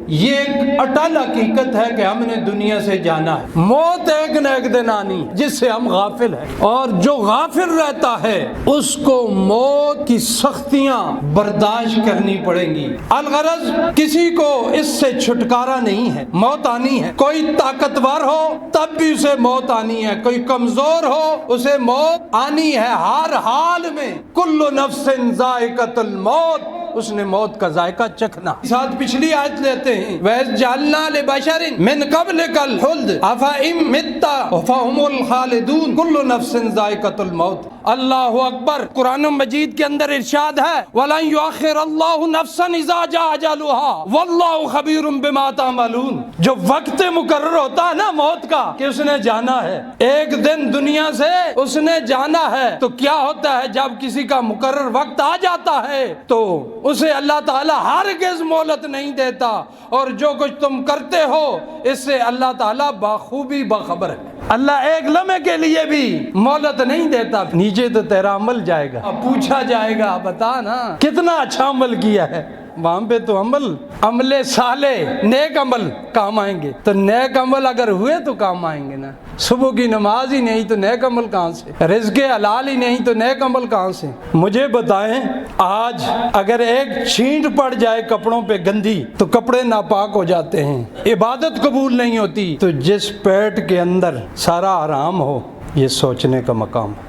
یہ ایک اٹل حقیقت ہے کہ ہم نے دنیا سے جانا ہے، موت ایک نہ ایک دن آنی جس سے ہم غافل ہیں، اور جو غافل رہتا ہے اس کو موت کی سختیاں برداشت کرنی پڑیں گی۔ الغرض کسی کو اس سے چھٹکارا نہیں ہے، موت آنی ہے۔ کوئی طاقتور ہو تب بھی اسے موت آنی ہے، کوئی کمزور ہو اسے موت آنی ہے، ہر حال میں۔ کل نفس ذائقۃ الموت، اس نے موت کا ذائقہ چکھنا۔ ساتھ پچھلی آیت لیتے ہیں، وَإِذْ جَعَلْنَا لِبَشَرٍ مِّن قَبْلِكَ الْخُلْدَ أَفَإِن مِّتَّ فَهُمُ الْخَالِدُونَ كُلُّ نَفْسٍ ذَائِقَةُ الْمَوْتِ۔ اللہ اکبر۔ قرآن مجید کے اندر ارشاد ہے وَلَن يُؤَخِّرَ اللَّهُ نَفْسًا إِذَا جَاءَ أَجَلُهَا وَاللَّهُ خَبِيرٌ بِمَا تَعْمَلُونَ۔ جو وقت مقرر ہوتا ہے نا موت کا کہ اس نے جانا ہے، ایک دن دنیا سے اس نے جانا ہے، تو کیا ہوتا ہے جب کسی کا مقرر وقت آ جاتا ہے تو اسے اللہ تعالیٰ ہرگز مہلت نہیں دیتا، اور جو کچھ تم کرتے ہو اس سے اللہ تعالیٰ بخوبی باخبر ہے۔ اللہ ایک لمحے کے لیے بھی مہلت نہیں دیتا۔ نیچے تو تیرا عمل جائے گا، پوچھا جائے گا بتا نا کتنا اچھا عمل کیا ہے۔ وہاں پہ تو عمل صالح نیک عمل کام آئیں گے، تو نیک عمل اگر ہوئے تو کام آئیں گے نا۔ صبح کی نماز ہی نہیں تو نیک عمل کہاں سے؟ رزق حلال ہی نہیں تو نیک عمل کہاں سے؟ مجھے بتائیں، آج اگر ایک چھینٹ پڑ جائے کپڑوں پہ گندی تو کپڑے ناپاک ہو جاتے ہیں، عبادت قبول نہیں ہوتی، تو جس پیٹ کے اندر سارا حرام ہو، یہ سوچنے کا مقام ہے۔